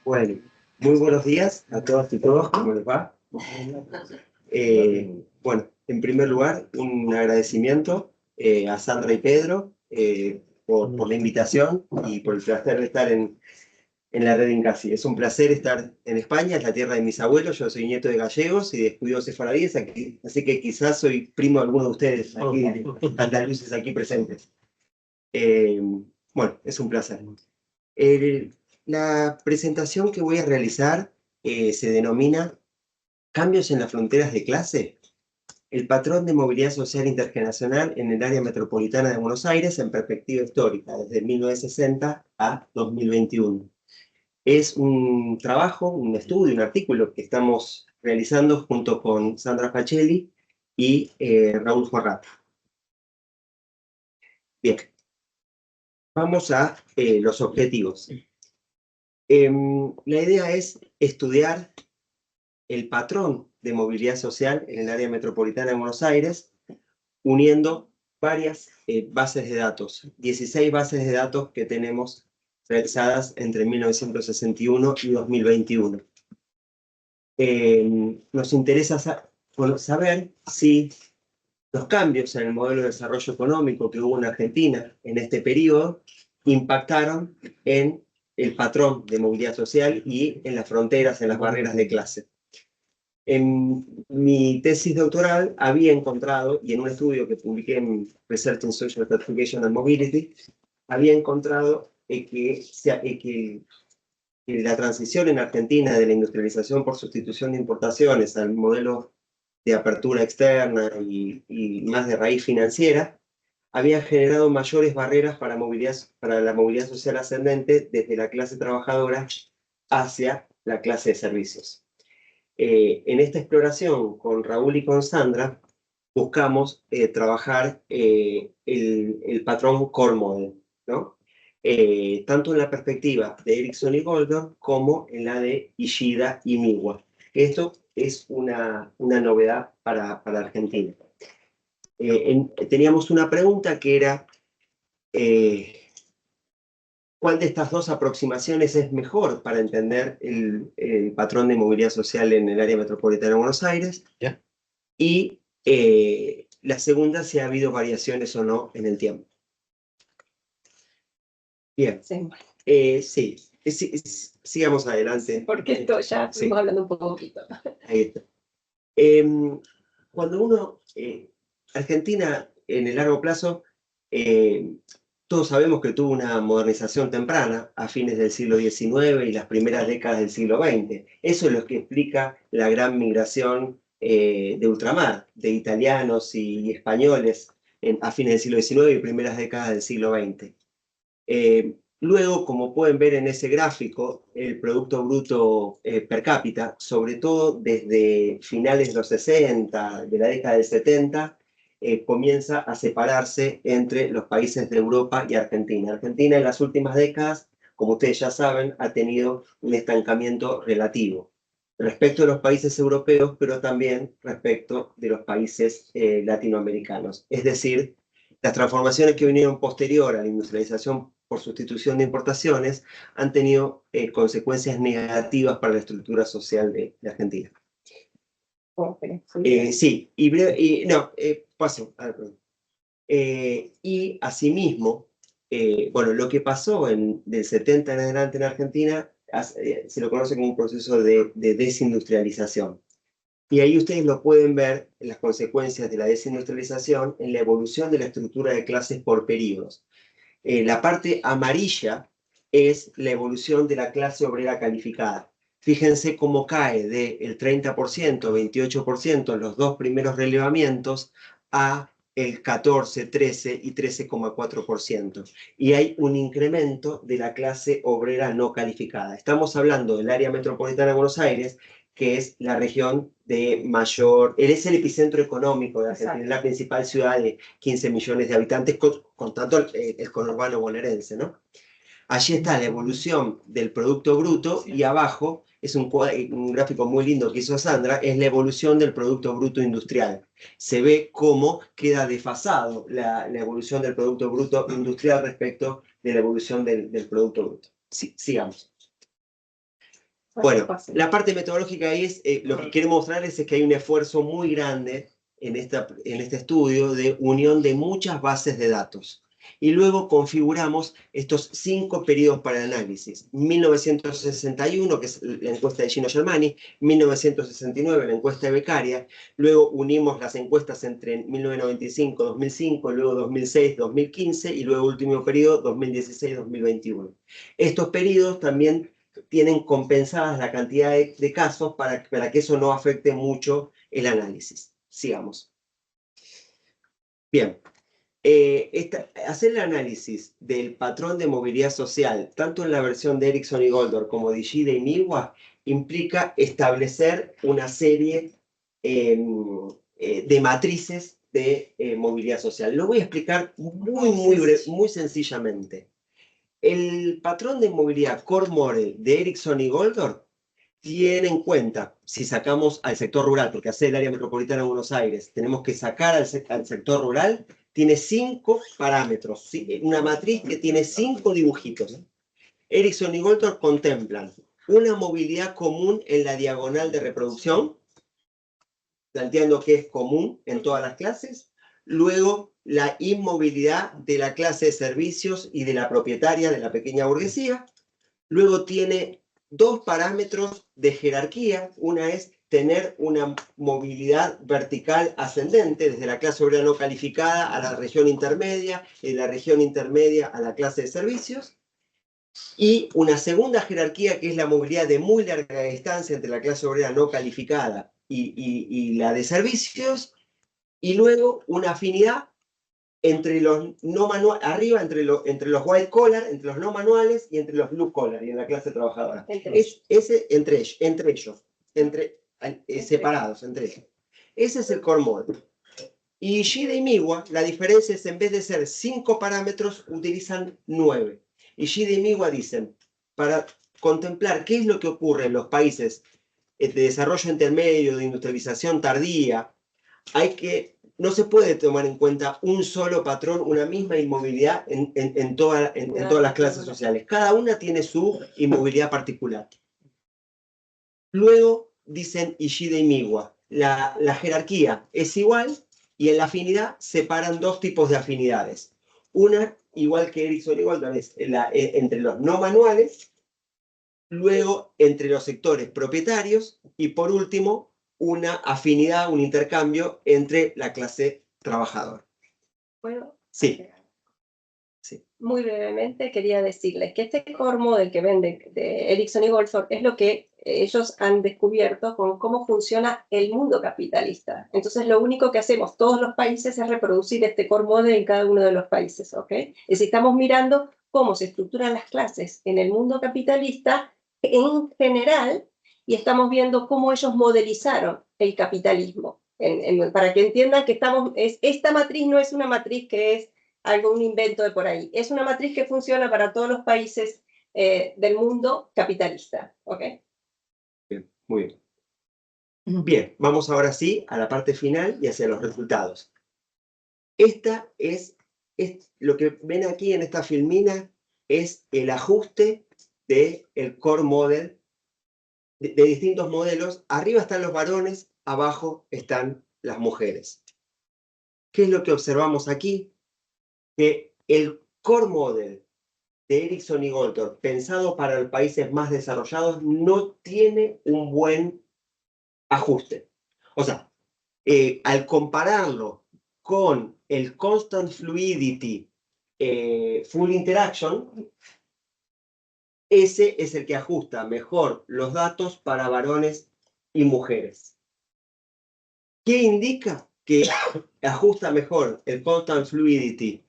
Bueno, muy buenos días a todas y todos, ¿cómo les va? Bueno, en primer lugar, un agradecimiento a Sandra y Pedro por la invitación y por el placer de estar en la red Incasi. Es un placer estar en España, es la tierra de mis abuelos, yo soy nieto de gallegos y de judíos sefaradíes, así que quizás soy primo de alguno de ustedes, aquí, andaluces aquí presentes. Bueno, es un placer. La presentación que voy a realizar se denomina Cambios en las fronteras de clase, el patrón de movilidad social intergeneracional en el área metropolitana de Buenos Aires en perspectiva histórica, desde 1960 a 2021. Es un trabajo, un estudio, un artículo que estamos realizando junto con Sandra Pacelli y Raúl Jorrata. Bien, vamos a los objetivos. La idea es estudiar el patrón de movilidad social en el área metropolitana de Buenos Aires, uniendo varias bases de datos, 16 bases de datos que tenemos realizadas entre 1961 y 2021. Nos interesa saber si los cambios en el modelo de desarrollo económico que hubo en Argentina en este periodo impactaron en el patrón de movilidad social y en las fronteras, en las barreras de clase. En mi tesis doctoral había encontrado, y en un estudio que publiqué en Research in Social Stratification and Mobility, había encontrado que la transición en Argentina de la industrialización por sustitución de importaciones al modelo de apertura externa y más de raíz financiera, había generado mayores barreras para la movilidad social ascendente desde la clase trabajadora hacia la clase de servicios. En esta exploración con Raúl y con Sandra buscamos trabajar el patrón core model, ¿no? Tanto en la perspectiva de Ericsson y Goldberg como en la de Ishida y Miwa. Esto es una novedad para Argentina. Teníamos una pregunta que era ¿cuál de estas dos aproximaciones es mejor para entender el patrón de movilidad social en el área metropolitana de Buenos Aires? ¿Ya? Y la segunda, si ha habido variaciones o no en el tiempo. Bien. Sí. Sigamos adelante. Porque esto ya estuvimos hablando un poquito. Ahí está. Cuando uno... Argentina, en el largo plazo, todos sabemos que tuvo una modernización temprana a fines del siglo XIX y las primeras décadas del siglo XX. Eso es lo que explica la gran migración de ultramar, de italianos y españoles a fines del siglo XIX y primeras décadas del siglo XX. Luego, como pueden ver en ese gráfico, el Producto Bruto per cápita, sobre todo desde finales de los 60, de la década del 70, comienza a separarse entre los países de Europa y Argentina. Argentina en las últimas décadas, como ustedes ya saben, ha tenido un estancamiento relativo respecto de los países europeos, pero también respecto de los países latinoamericanos. Es decir, las transformaciones que vinieron posterior a la industrialización por sustitución de importaciones han tenido consecuencias negativas para la estructura social de Argentina. Sí, paso. Y asimismo, bueno, lo que pasó del 70 en adelante en Argentina se lo conoce como un proceso de desindustrialización. Y ahí ustedes lo pueden ver en las consecuencias de la desindustrialización en la evolución de la estructura de clases por periodos. La parte amarilla es la evolución de la clase obrera calificada. Fíjense cómo cae del 30%, 28% en los dos primeros relevamientos a el 14, 13 y 13,4%. Y hay un incremento de la clase obrera no calificada. Estamos hablando del área metropolitana de Buenos Aires, que es la región de mayor... Es el epicentro económico de Argentina, es la principal ciudad de 15 millones de habitantes, contando el conurbano bonaerense, ¿no? Allí está la evolución del Producto Bruto y abajo es un gráfico muy lindo que hizo Sandra, es la evolución del Producto Bruto Industrial. Se ve cómo queda desfasado la evolución del Producto Bruto Industrial respecto de la evolución del Producto Bruto. Sí, sigamos. Bueno, la parte metodológica ahí es, lo que queremos mostrarles es que hay un esfuerzo muy grande en este estudio de unión de muchas bases de datos. Y luego configuramos estos 5 periodos para el análisis. 1961, que es la encuesta de Gino Germani, 1969, la encuesta de Beccaria, luego unimos las encuestas entre 1995, 2005, luego 2006, 2015, y luego último periodo, 2016, 2021. Estos periodos también tienen compensadas la cantidad de casos para que eso no afecte mucho el análisis. Sigamos. Bien. Hacer el análisis del patrón de movilidad social, tanto en la versión de Ericsson y Goldor como de Ishida y Miwa, implica establecer una serie de matrices de movilidad social. Lo voy a explicar muy sencillamente. El patrón de movilidad Core Model de Ericsson y Goldor tiene en cuenta, si sacamos al sector rural, porque hacer el área metropolitana de Buenos Aires, tenemos que sacar al sector rural, tiene 5 parámetros, ¿sí? Una matriz que tiene 5 dibujitos. Ericsson y Goldor contemplan una movilidad común en la diagonal de reproducción, planteando que es común en todas las clases. Luego, la inmovilidad de la clase de servicios y de la propietaria de la pequeña burguesía. Luego tiene 2 parámetros de jerarquía. Una es tener una movilidad vertical ascendente desde la clase obrera no calificada a la región intermedia, de la región intermedia a la clase de servicios. Y una segunda jerarquía que es la movilidad de muy larga distancia entre la clase obrera no calificada y la de servicios. Y luego una afinidad entre los no manuales, arriba entre los white collar, entre los no manuales y entre los blue collar y en la clase trabajadora. Separados entre ellos. Ese es el core model. Y Ishida y Miwa, la diferencia es en vez de ser 5 parámetros, utilizan 9. Ishida y Miwa dicen, para contemplar qué es lo que ocurre en los países de desarrollo intermedio, de industrialización tardía, no se puede tomar en cuenta un solo patrón, una misma inmovilidad en todas las clases sociales. Cada una tiene su inmovilidad particular. Luego dicen Ishida y Miwa, la jerarquía es igual y en la afinidad separan 2 tipos de afinidades. Una, igual que Ericsson y Goldor, es entre los no manuales, luego entre los sectores propietarios y por último una afinidad, un intercambio entre la clase trabajadora. ¿Puedo? Sí. Sí. Muy brevemente quería decirles que este core model que ven de Ericsson y Goldor es lo que ellos han descubierto con cómo funciona el mundo capitalista. Entonces lo único que hacemos todos los países es reproducir este core model en cada uno de los países, ¿ok? Es decir, estamos mirando cómo se estructuran las clases en el mundo capitalista en general y estamos viendo cómo ellos modelizaron el capitalismo. Para que entiendan que esta matriz no es una matriz que es un invento de por ahí. Es una matriz que funciona para todos los países del mundo capitalista. ¿Ok? Bien, muy bien. Bien, vamos ahora sí a la parte final y hacia los resultados. Esta es lo que ven aquí en esta filmina, es el ajuste del core model de distintos modelos. Arriba están los varones, abajo están las mujeres. ¿Qué es lo que observamos aquí? Que el core model de Ericsson y Goldor, pensado para los países más desarrollados, no tiene un buen ajuste. O sea, al compararlo con el Constant Fluidity Full Interaction, ese es el que ajusta mejor los datos para varones y mujeres. ¿Qué indica que ajusta mejor el Constant Fluidity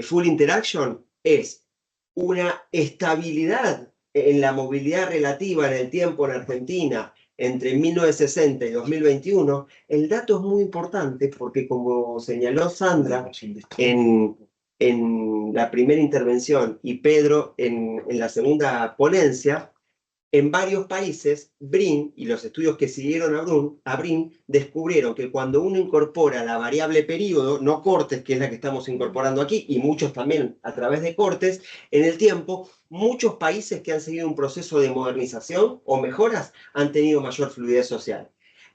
Full Interaction? Es una estabilidad en la movilidad relativa en el tiempo en Argentina entre 1960 y 2021. El dato es muy importante porque, como señaló Sandra en la primera intervención y Pedro en la segunda ponencia, en varios países, Brin y los estudios que siguieron a Brin descubrieron que cuando uno incorpora la variable periodo, no cortes, que es la que estamos incorporando aquí, y muchos también a través de cortes, en el tiempo, muchos países que han seguido un proceso de modernización o mejoras han tenido mayor fluidez social.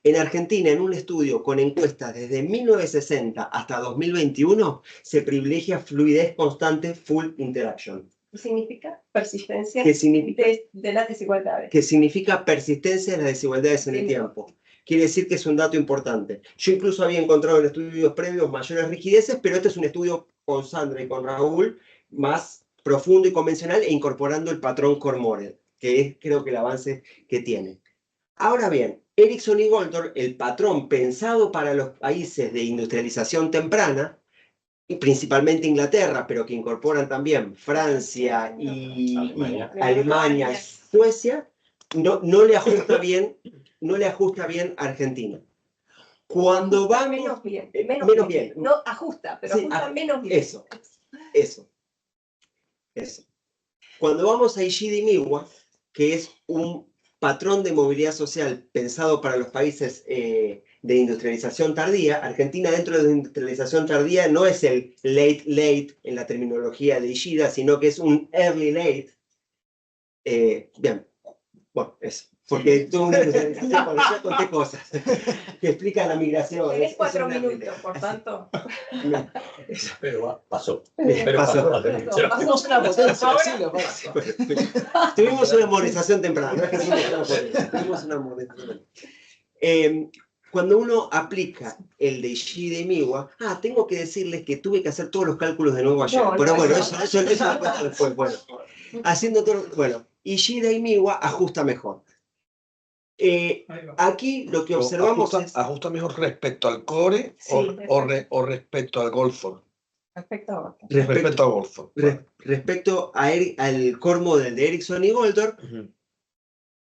En Argentina, en un estudio con encuestas desde 1960 hasta 2021, se privilegia fluidez constante full interaction. ¿Qué significa? Persistencia ¿Qué significa? de las desigualdades. Que significa persistencia de las desigualdades en el tiempo. Quiere decir que es un dato importante. Yo incluso había encontrado en estudios previos mayores rigideces, pero este es un estudio con Sandra y con Raúl más profundo y convencional e incorporando el patrón Cormorel, que es creo que el avance que tiene. Ahora bien, Erickson y Goldor, el patrón pensado para los países de industrialización temprana, y principalmente Inglaterra, pero que incorporan también Francia y Alemania, Suecia, no le ajusta bien a Argentina. Cuando Ajusta vamos... menos bien. Menos bien. No ajusta, pero Sí, ajusta menos bien. Eso. Cuando vamos a Ishida y Miwa, que es un patrón de movilidad social pensado para los países de industrialización tardía, Argentina dentro de la industrialización tardía no es el late en la terminología de Ishida, sino que es un early late. Bien, bueno, eso. Porque tú cuando yo conté cosas que explican la migración. Tenés 4 minutos, por tanto. Pero pasó. Pasó. Tuvimos una potencia, sí, lo pasó. Tuvimos una modernización temprana, no es que tuvimos una modernización. Cuando uno aplica el de Ishida y Miwa, tengo que decirles que tuve que hacer todos los cálculos de nuevo ayer. Pero bueno, eso lo cuento después. Bueno, haciendo todo, bueno, Ishida y Miwa ajusta mejor. Aquí lo que observamos ajusta mejor respecto al core o respecto al Goldthorpe. Respecto a Goldthorpe. Respecto al core model de Erickson y Goldor.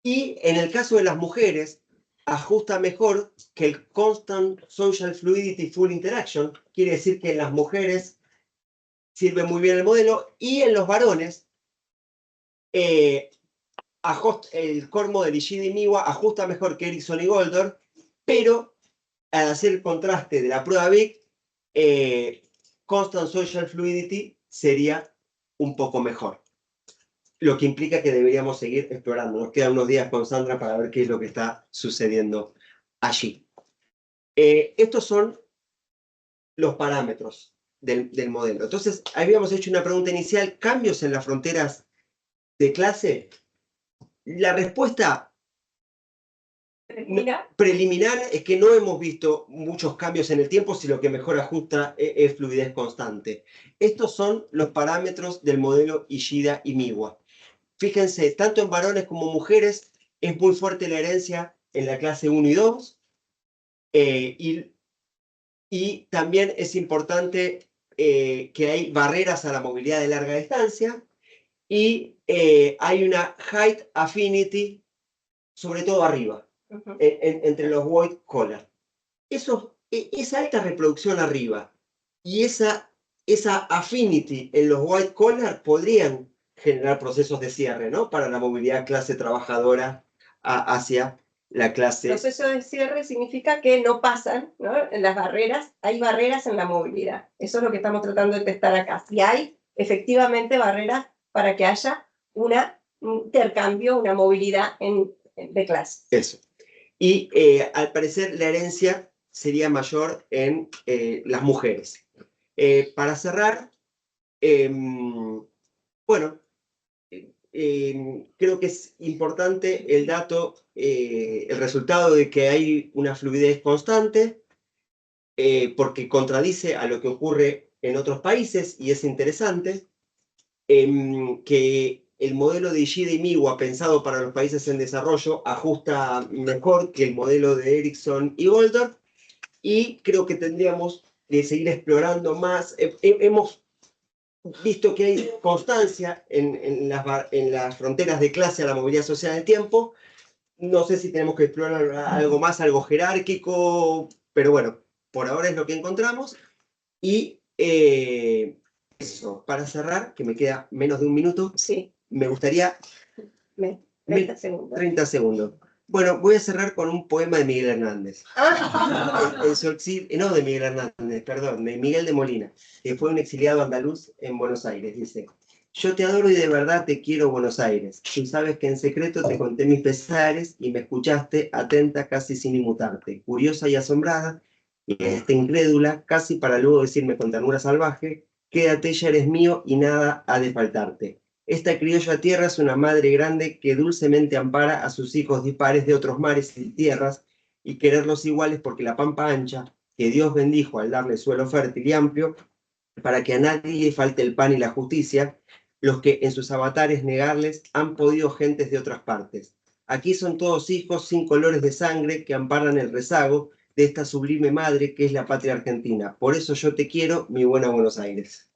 Y en el caso de las mujeres, ajusta mejor que el Constant Social Fluidity Full Interaction. Quiere decir que en las mujeres sirve muy bien el modelo y en los varones el core model Ishida y Miwa ajusta mejor que Erickson y Goldor, pero al hacer el contraste de la prueba Big, Constant Social Fluidity sería un poco mejor. Lo que implica que deberíamos seguir explorando. Nos quedan unos días con Sandra para ver qué es lo que está sucediendo allí. Estos son los parámetros del modelo. Entonces, habíamos hecho una pregunta inicial, ¿cambios en las fronteras de clase? La respuesta preliminar es que no hemos visto muchos cambios en el tiempo si lo que mejor ajusta es fluidez constante. Estos son los parámetros del modelo Ishida y Miwa. Fíjense, tanto en varones como mujeres es muy fuerte la herencia en la clase 1 y 2. Y también es importante que hay barreras a la movilidad de larga distancia. Y hay una height affinity, sobre todo arriba, entre los white collar. Esa alta reproducción arriba y esa affinity en los white collar podrían generar procesos de cierre, ¿no? Para la movilidad clase trabajadora hacia la clase... Proceso de cierre significa que no pasan, ¿no? Las barreras, hay barreras en la movilidad. Eso es lo que estamos tratando de testar acá. Si hay efectivamente barreras para que haya un intercambio, una movilidad de clase. Eso. Y al parecer la herencia sería mayor en las mujeres. Para cerrar, bueno, creo que es importante el dato, el resultado de que hay una fluidez constante, porque contradice a lo que ocurre en otros países y es interesante. Que el modelo de Ishida y Miwa pensado para los países en desarrollo ajusta mejor que el modelo de Erickson y Goldor, y creo que tendríamos que seguir explorando más. Hemos visto que hay constancia en las fronteras de clase a la movilidad social del tiempo. No sé si tenemos que explorar algo más, algo jerárquico, pero bueno, por ahora es lo que encontramos. Y eso, para cerrar, que me queda menos de un minuto, sí. me gustaría 30 segundos. 30 segundos. Bueno, voy a cerrar con un poema de Miguel Hernández. En su no, de Miguel Hernández, perdón, de Miguel de Molina, que fue un exiliado andaluz en Buenos Aires. Dice: yo te adoro y de verdad te quiero, Buenos Aires. Tú sabes que en secreto te conté mis pesares y me escuchaste atenta casi sin inmutarte, curiosa y asombrada, y incrédula, casi para luego decirme con ternura salvaje: quédate, ya eres mío y nada ha de faltarte. Esta criolla tierra es una madre grande que dulcemente ampara a sus hijos dispares de otros mares y tierras, y quererlos iguales porque la pampa ancha, que Dios bendijo al darle suelo fértil y amplio, para que a nadie falte el pan y la justicia, los que en sus avatares negarles han podido gentes de otras partes. Aquí son todos hijos sin colores de sangre que amparan el rezago de esta sublime madre que es la patria argentina. Por eso yo te quiero, mi buena Buenos Aires.